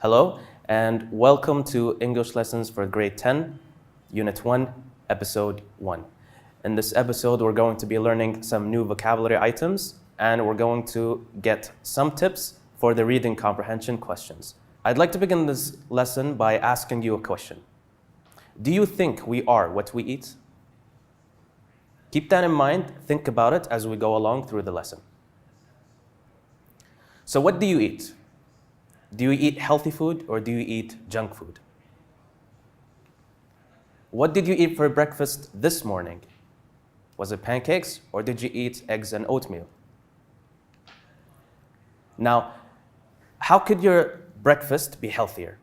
Hello, and welcome to English Lessons for Grade 10, Unit 1, Episode 1. In this episode, we're going to be learning some new vocabulary items, and we're going to get some tips for the reading comprehension questions. I'd like to begin this lesson by asking you a question. Do you think we are what we eat? Keep that in mind, think about it as we go along through the lesson. So what do you eat? Do you eat healthy food or do you eat junk food? What did you eat for breakfast this morning? Was it pancakes or did you eat eggs and oatmeal? Now, how could your breakfast be healthier?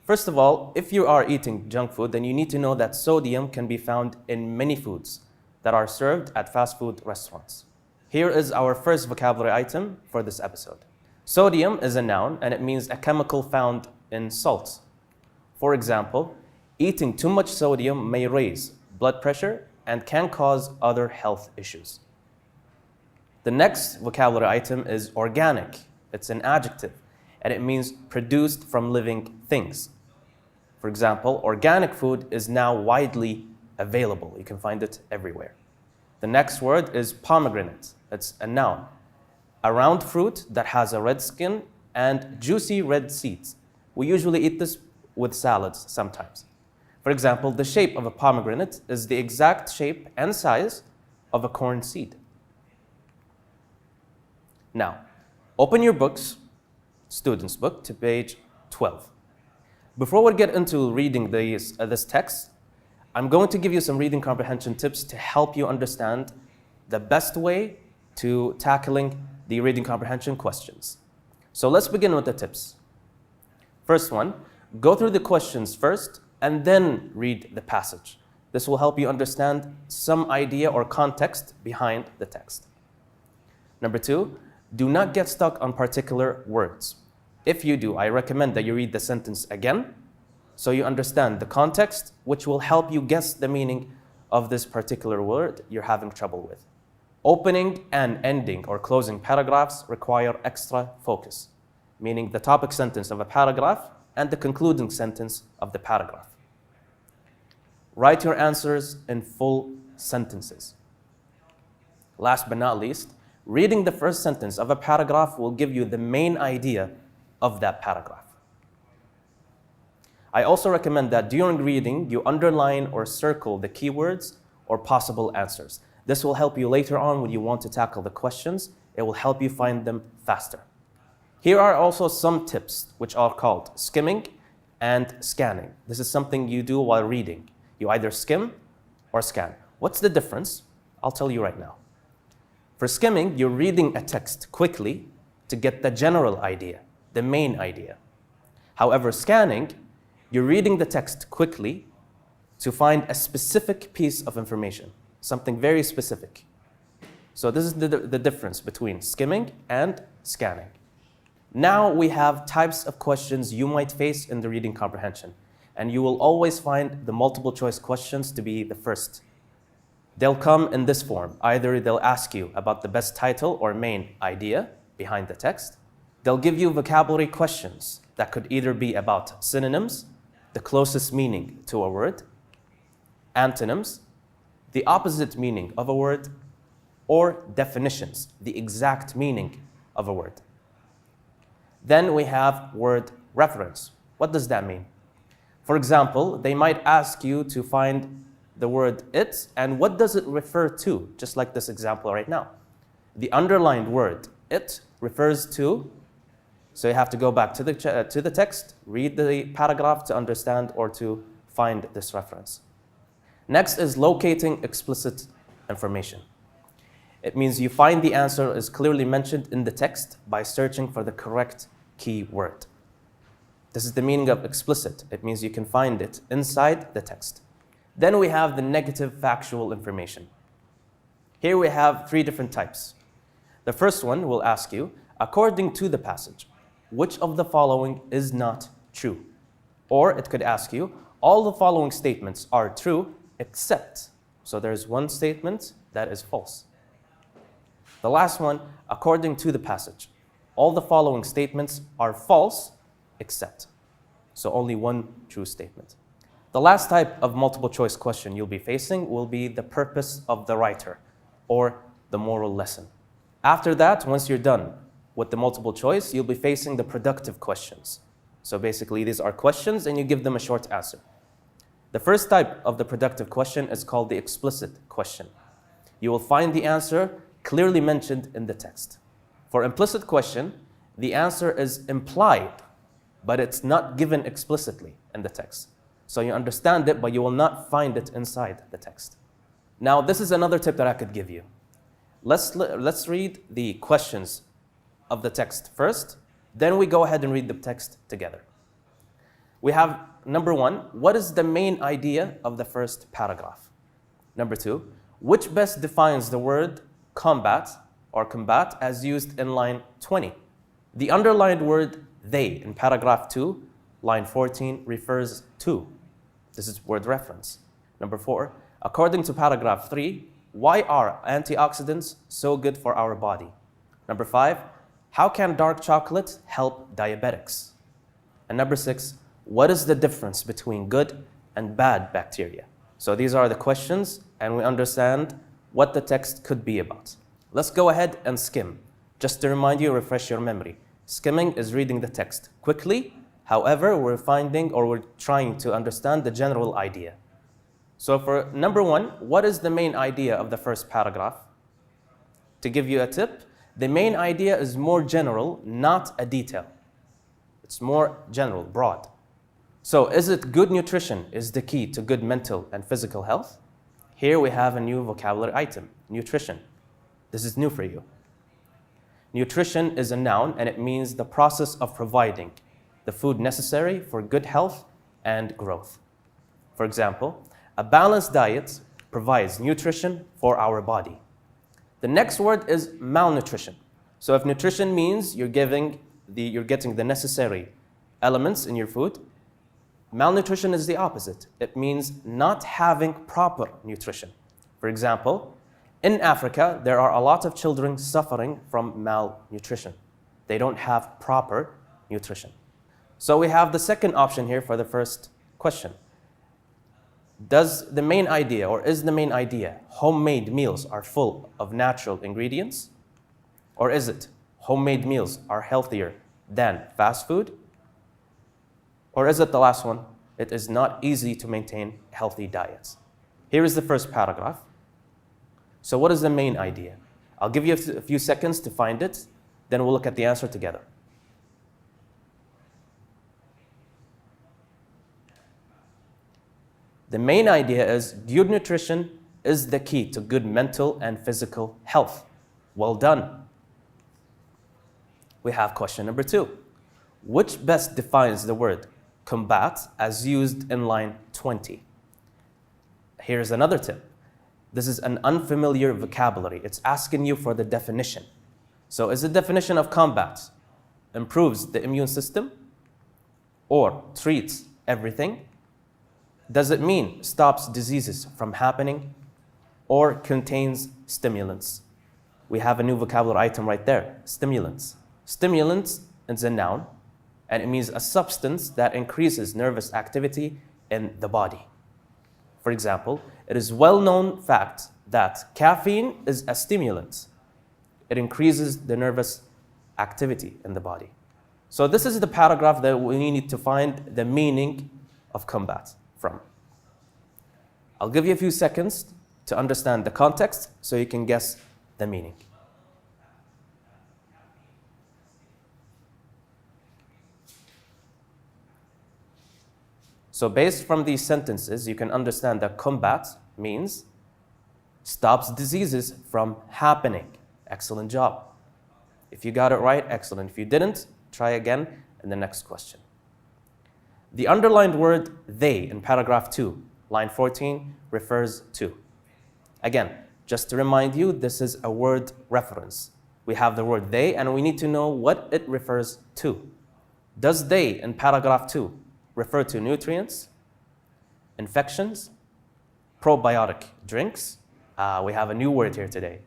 First of all, if you are eating junk food, then you need to know that sodium can be found in many foods that are served at fast food restaurants. Here is our first vocabulary item for this episode. Sodium is a noun and it means a chemical found in salt. For example, eating too much sodium may raise blood pressure and can cause other health issues. The next vocabulary item is organic. It's an adjective and it means produced from living things. For example, organic food is now widely available. You can find it everywhere. The next word is pomegranate. It's a noun. A round fruit that has a red skin and juicy red seeds. We usually eat this with salads sometimes. For example, the shape of a pomegranate is the exact shape and size of a corn seed. Now, open your books, student's book, to page 12. Before we get into reading this text, I'm going to give you some reading comprehension tips to help you understand the best way to tackling the reading comprehension questions. So let's begin with the tips. First one, go through the questions first and then read the passage. This will help you understand some idea or context behind the text. Number two, do not get stuck on particular words. If you do, I recommend that you read the sentence again so you understand the context, which will help you guess the meaning of this particular word you're having trouble with. Opening and ending or closing paragraphs require extra focus, meaning the topic sentence of a paragraph and the concluding sentence of the paragraph. Write your answers in full sentences. Last but not least, reading the first sentence of a paragraph will give you the main idea of that paragraph. I also recommend that during reading, you underline or circle the keywords or possible answers. This will help you later on when you want to tackle the questions. It will help you find them faster. Here are also some tips which are called skimming and scanning. This is something you do while reading. You either skim or scan. What's the difference? I'll tell you right now. For skimming, you're reading a text quickly to get the general idea, the main idea. However, scanning, you're reading the text quickly to find a specific piece of information, something very specific. So this is the difference between skimming and scanning. Now we have types of questions you might face in the reading comprehension, and you will always find the multiple choice questions to be the first. They'll come in this form. Either they'll ask you about the best title or main idea behind the text. They'll give you vocabulary questions that could either be about synonyms, the closest meaning to a word, antonyms, the opposite meaning of a word, or definitions, the exact meaning of a word. Then we have word reference. What does that mean? For example, they might ask you to find the word it and what does it refer to, just like this example right now. The underlined word it refers to, so you have to go back to the text, read the paragraph to understand or to find this reference. Next is locating explicit information. It means you find the answer is clearly mentioned in the text by searching for the correct key word. This is the meaning of explicit. It means you can find it inside the text. Then we have the negative factual information. Here we have three different types. The first one will ask you, according to the passage, which of the following is not true? Or it could ask you, all the following statements are true except, so there's one statement that is false. The last one, according to the passage, all the following statements are false except. So only one true statement. The last type of multiple choice question you'll be facing will be the purpose of the writer or the moral lesson. After that, once you're done with the multiple choice, you'll be facing the productive questions. So basically, these are questions and you give them a short answer. The first type of the productive question is called the explicit question. You will find the answer clearly mentioned in the text. For implicit question, the answer is implied, but it's not given explicitly in the text. So you understand it, but you will not find it inside the text. Now, this is another tip that I could give you. Let's read the questions of the text first, then we go ahead and read the text together. We have number 1, what is the main idea of the first paragraph? Number 2, which best defines the word combat or combat as used in line 20? The underlined word they in paragraph 2, line 14, refers to. This is word reference. Number 4, according to paragraph 3, why are antioxidants so good for our body? Number 5, how can dark chocolate help diabetics? And number 6, what is the difference between good and bad bacteria? So these are the questions, and we understand what the text could be about. Let's go ahead and skim. Just to remind you, refresh your memory. Skimming is reading the text quickly. However, we're trying to understand the general idea. So for number 1, what is the main idea of the first paragraph? To give you a tip, the main idea is more general, not a detail. It's more general, broad. So is it good nutrition is the key to good mental and physical health? Here we have a new vocabulary item, nutrition. This is new for you. Nutrition is a noun and it means the process of providing the food necessary for good health and growth. For example, a balanced diet provides nutrition for our body. The next word is malnutrition. So if nutrition means you're getting the necessary elements in your food, malnutrition is the opposite. It means not having proper nutrition. For example, in Africa, there are a lot of children suffering from malnutrition. They don't have proper nutrition. So we have the second option here for the first question. Does the main idea, or is the main idea, homemade meals are full of natural ingredients? Or is it homemade meals are healthier than fast food? Or is it the last one? It is not easy to maintain healthy diets. Here is the first paragraph. So what is the main idea? I'll give you a few seconds to find it, then we'll look at the answer together. The main idea is good nutrition is the key to good mental and physical health. Well done. We have question number 2. Which best defines the word combat as used in line 20? Here's another tip. This is an unfamiliar vocabulary. It's asking you for the definition. So is the definition of combat improves the immune system or treats everything? Does it mean stops diseases from happening or contains stimulants? We have a new vocabulary item right there, stimulants. Stimulants is a noun and it means a substance that increases nervous activity in the body. For example, it is well-known fact that caffeine is a stimulant. It increases the nervous activity in the body. So this is the paragraph that we need to find the meaning of combat from. I'll give you a few seconds to understand the context so you can guess the meaning. So based from these sentences, you can understand that combat means stops diseases from happening. Excellent job. If you got it right, excellent. If you didn't, try again in the next question. The underlined word they in paragraph 2, line 14, refers to. Again, just to remind you, this is a word reference. We have the word they and we need to know what it refers to. Does they in paragraph 2 refer to nutrients, infections, probiotic drinks? We have a new word here today.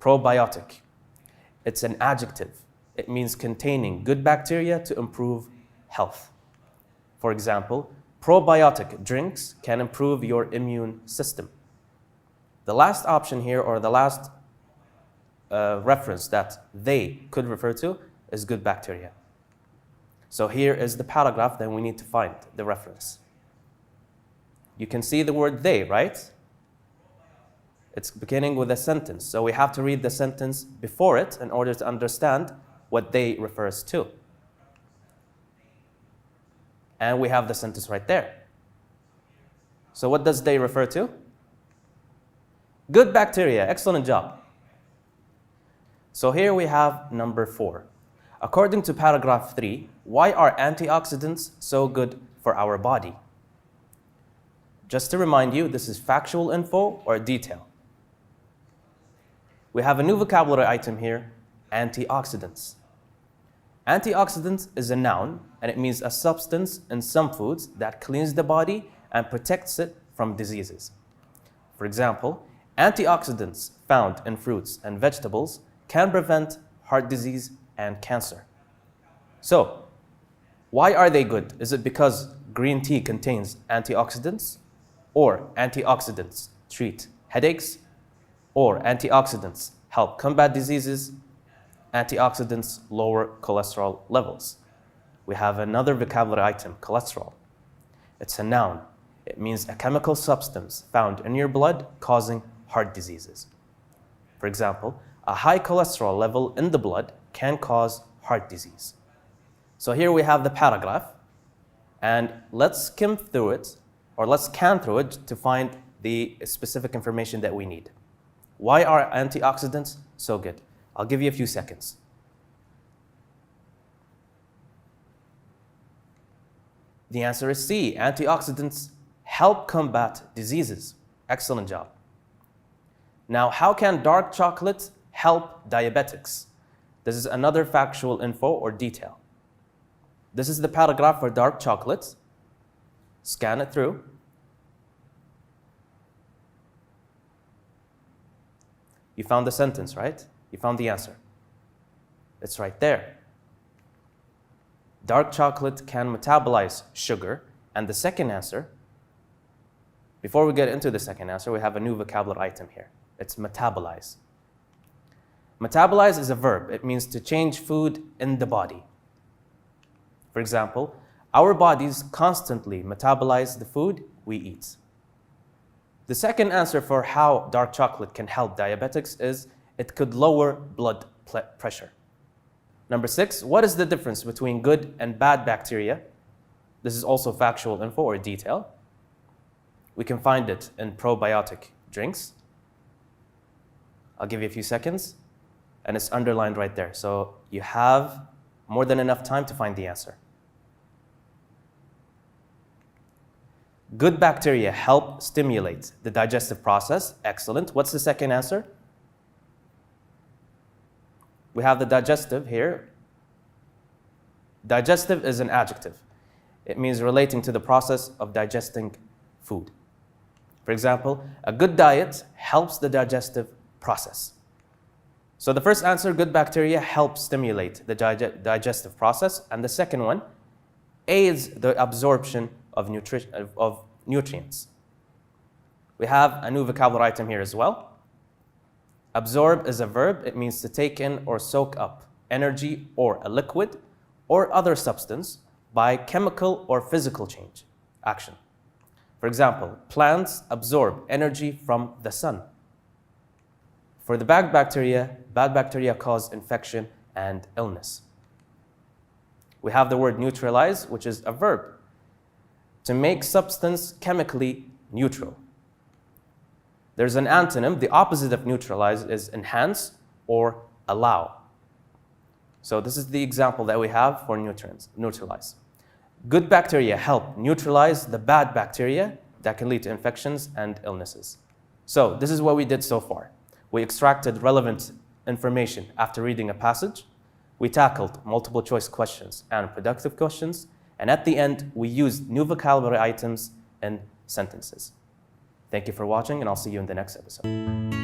Probiotic. It's an adjective. It means containing good bacteria to improve health. For example, probiotic drinks can improve your immune system. The last option here, or the last reference that they could refer to, is good bacteria. So here is the paragraph that we need to find the reference. You can see the word they, right? It's beginning with a sentence, so we have to read the sentence before it in order to understand what they refers to. And we have the sentence right there. So what does they refer to? Good bacteria. Excellent job. So here we have number 4. According to paragraph 3, why are antioxidants so good for our body? Just to remind you, this is factual info or detail. We have a new vocabulary item here, antioxidants. Antioxidants is a noun, and it means a substance in some foods that cleans the body and protects it from diseases. For example, antioxidants found in fruits and vegetables can prevent heart disease and cancer. So, why are they good? Is it because green tea contains antioxidants? Or antioxidants treat headaches? Or antioxidants help combat diseases? Antioxidants lower cholesterol levels. We have another vocabulary item, cholesterol. It's a noun. It means a chemical substance found in your blood causing heart diseases. For example, a high cholesterol level in the blood can cause heart disease. So here we have the paragraph, and let's skim through it, or let's scan through it to find the specific information that we need. Why are antioxidants so good? I'll give you a few seconds. The answer is C. Antioxidants help combat diseases. Excellent job. Now, how can dark chocolate help diabetics? This is another factual info or detail. This is the paragraph for dark chocolate. Scan it through. You found the sentence, right? You found the answer. It's right there. Dark chocolate can metabolize sugar. And the second answer, before we get into the second answer, we have a new vocabulary item here. It's metabolize. Metabolize is a verb. It means to change food in the body. For example, our bodies constantly metabolize the food we eat. The second answer for how dark chocolate can help diabetics is it could lower blood pressure. Number 6, what is the difference between good and bad bacteria? This is also factual info or detail. We can find it in probiotic drinks. I'll give you a few seconds, and it's underlined right there. So you have more than enough time to find the answer. Good bacteria help stimulate the digestive process. Excellent. What's the second answer? We have the digestive here. Digestive is an adjective. It means relating to the process of digesting food. For example, a good diet helps the digestive process. So the first answer, good bacteria help stimulate the digestive process. And the second one, aids the absorption of nutrients. We have a new vocabulary item here as well. Absorb is a verb. It means to take in or soak up energy or a liquid or other substance by chemical or physical action. For example, plants absorb energy from the sun. For the bad bacteria cause infection and illness. We have the word neutralize, which is a verb. To make substance chemically neutral. There's an antonym. The opposite of neutralize is enhance or allow. So this is the example that we have for neutralize. Good bacteria help neutralize the bad bacteria that can lead to infections and illnesses. So this is what we did so far. We extracted relevant information after reading a passage. We tackled multiple choice questions and productive questions. And at the end, we used new vocabulary items and sentences. Thank you for watching, and I'll see you in the next episode.